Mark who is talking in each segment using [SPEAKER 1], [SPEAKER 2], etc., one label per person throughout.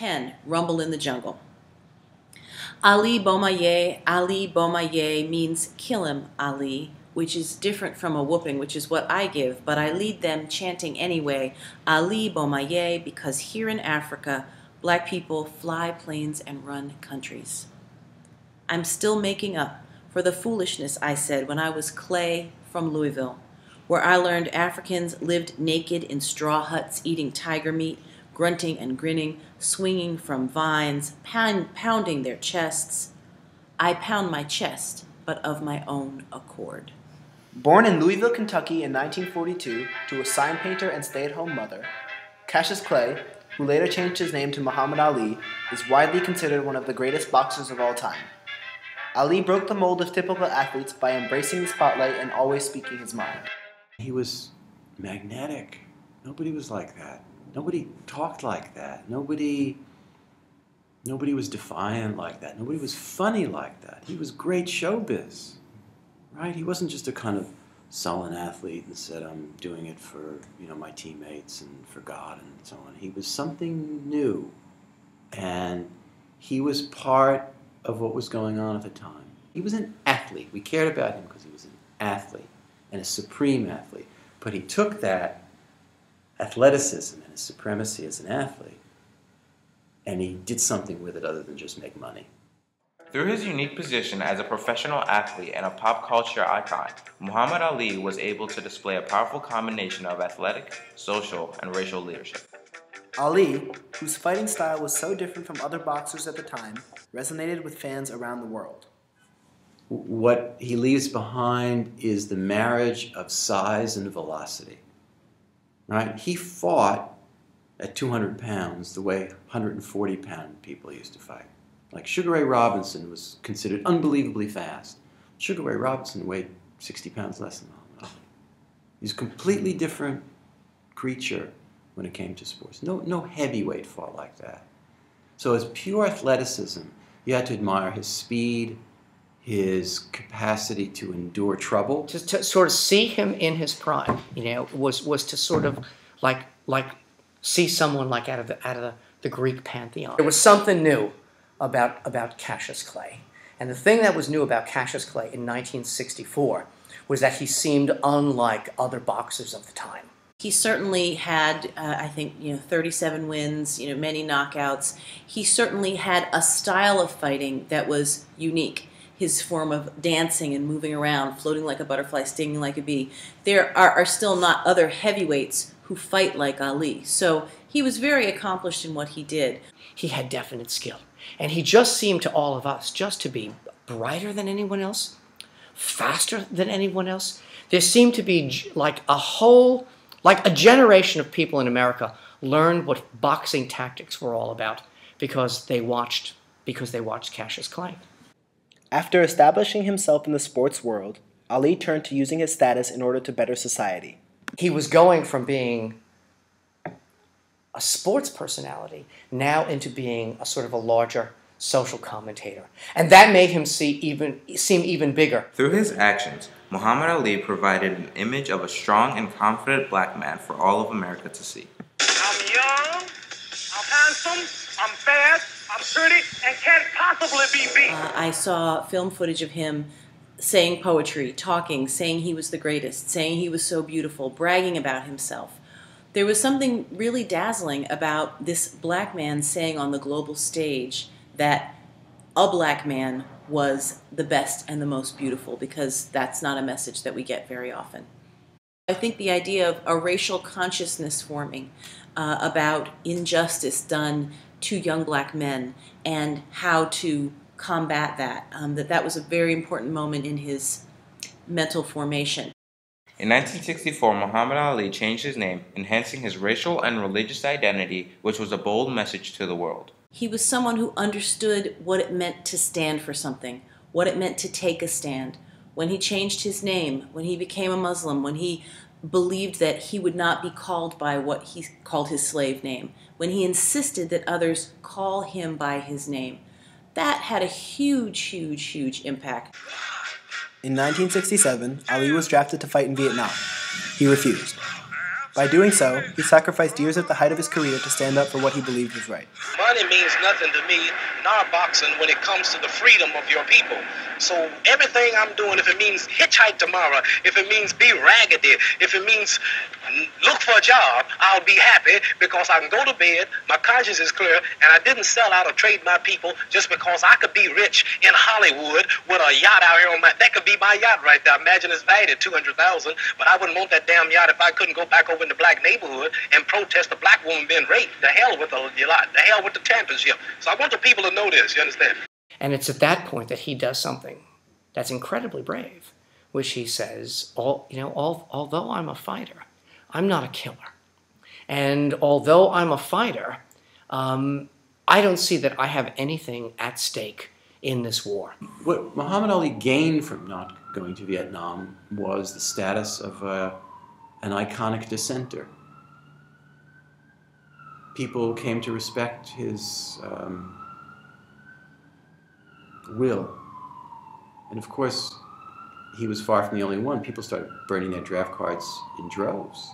[SPEAKER 1] 10, Rumble in the Jungle. Ali Bomaye means kill him, Ali, which is different from a whooping, which is what I give, but I lead them chanting anyway, Ali Bomaye, because here in Africa, black people fly planes and run countries. I'm still making up for the foolishness I said when I was Clay from Louisville, where I learned Africans lived naked in straw huts eating tiger meat, grunting and grinning, swinging from vines, pounding their chests. I pound my chest, but of my own accord.
[SPEAKER 2] Born in Louisville, Kentucky in 1942 to a sign painter and stay-at-home mother, Cassius Clay, who later changed his name to Muhammad Ali, is widely considered one of the greatest boxers of all time. Ali broke the mold of typical athletes by embracing the spotlight and always speaking his mind.
[SPEAKER 3] He was magnetic. Nobody was like that. Nobody talked like that. Nobody was defiant like that. Nobody was funny like that. He was great showbiz, right? He wasn't just a kind of sullen athlete and said, I'm doing it for, my teammates and for God and so on. He was something new, and he was part of what was going on at the time. He was an athlete. We cared about him because he was an athlete and a supreme athlete. But he took that athleticism and his supremacy as an athlete, and he did something with it other than just make money.
[SPEAKER 4] Through his unique position as a professional athlete and a pop culture icon, Muhammad Ali was able to display a powerful combination of athletic, social, and racial leadership.
[SPEAKER 2] Ali, whose fighting style was so different from other boxers at the time, resonated with fans around the world.
[SPEAKER 3] What he leaves behind is the marriage of size and velocity. Right? He fought at 200 pounds the way 140-pound people used to fight. Like Sugar Ray Robinson was considered unbelievably fast. Sugar Ray Robinson weighed 60 pounds less than Muhammad Ali. He's a completely different creature when it came to sports. No heavyweight fought like that. So as pure athleticism, you had to admire his speed, his capacity to endure trouble.
[SPEAKER 5] Just to sort of see him in his prime, was to sort of like see someone like out of the Greek pantheon. There was something new about Cassius Clay. And the thing that was new about Cassius Clay in 1964 was that he seemed unlike other boxers of the time.
[SPEAKER 1] He certainly had, I think, 37 wins, many knockouts. He certainly had a style of fighting that was unique. His form of dancing and moving around, floating like a butterfly, stinging like a bee. There are still not other heavyweights who fight like Ali. So he was very accomplished in what he did.
[SPEAKER 5] He had definite skill. And he just seemed to all of us just to be brighter than anyone else, faster than anyone else. There seemed to be like a generation of people in America learned what boxing tactics were all about because they watched Cassius Clay.
[SPEAKER 2] After establishing himself in the sports world, Ali turned to using his status in order to better society.
[SPEAKER 5] He was going from being a sports personality now into being a sort of a larger social commentator. And that made him seem even bigger.
[SPEAKER 4] Through his actions, Muhammad Ali provided an image of a strong and confident black man for all of America to see.
[SPEAKER 6] I'm young, I'm handsome, I'm fast, I'm pretty, and can't possibly be beat.
[SPEAKER 1] I saw film footage of him saying poetry, talking, saying he was the greatest, saying he was so beautiful, bragging about himself. There was something really dazzling about this black man saying on the global stage that a black man was the best and the most beautiful, because that's not a message that we get very often. I think the idea of a racial consciousness forming about injustice done to young black men and how to combat that, that was a very important moment in his mental formation.
[SPEAKER 4] In 1964, Muhammad Ali changed his name, enhancing his racial and religious identity, which was a bold message to the world.
[SPEAKER 1] He was someone who understood what it meant to stand for something, what it meant to take a stand. When he changed his name, when he became a Muslim, when he believed that he would not be called by what he called his slave name, when he insisted that others call him by his name, that had a huge, huge, huge impact.
[SPEAKER 2] In 1967, Ali was drafted to fight in Vietnam. He refused. By doing so, he sacrificed years at the height of his career to stand up for what he believed was right.
[SPEAKER 7] Money means nothing to me in our boxing when it comes to the freedom of your people. So everything I'm doing, if it means hitchhike tomorrow, if it means be raggedy, if it means look for a job, I'll be happy because I can go to bed, my conscience is clear, and I didn't sell out or trade my people just because I could be rich in Hollywood with a yacht out here on my... That could be my yacht right there. Imagine it's valued at $200,000, but I wouldn't want that damn yacht if I couldn't go back over in the black neighborhood and protest a black woman being raped. The hell with the yacht. The hell with the championship. So I want the people to know this, you understand?
[SPEAKER 5] And it's at that point that he does something that's incredibly brave, which he says, although I'm a fighter, I'm not a killer. And although I'm a fighter, I don't see that I have anything at stake in this war.
[SPEAKER 3] What Muhammad Ali gained from not going to Vietnam was the status of an iconic dissenter. People came to respect his will. And of course, he was far from the only one. People started burning their draft cards in droves.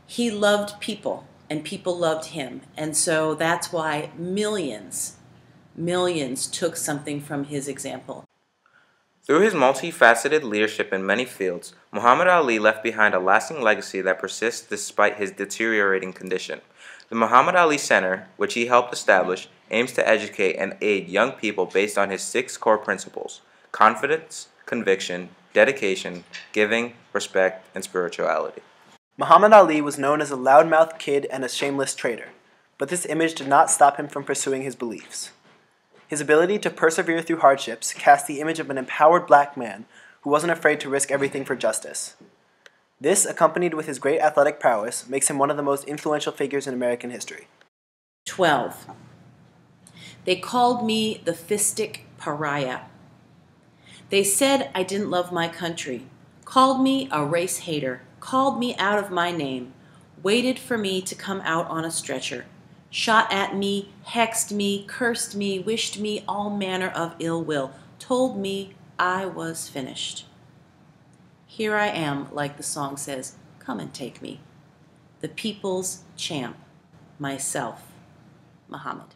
[SPEAKER 1] He loved people, and people loved him. And so that's why millions took something from his example.
[SPEAKER 4] Through his multifaceted leadership in many fields, Muhammad Ali left behind a lasting legacy that persists despite his deteriorating condition. The Muhammad Ali Center, which he helped establish, aims to educate and aid young people based on his 6 core principles: confidence, conviction, dedication, giving, respect, and spirituality.
[SPEAKER 2] Muhammad Ali was known as a loudmouthed kid and a shameless traitor, but this image did not stop him from pursuing his beliefs. His ability to persevere through hardships cast the image of an empowered black man who wasn't afraid to risk everything for justice. This, accompanied with his great athletic prowess, makes him one of the most influential figures in American history.
[SPEAKER 1] 12. They called me the fistic pariah. They said I didn't love my country, called me a race hater, called me out of my name, waited for me to come out on a stretcher, shot at me, hexed me, cursed me, wished me all manner of ill will, told me I was finished. Here I am, like the song says, come and take me. The people's champ, myself, Muhammad.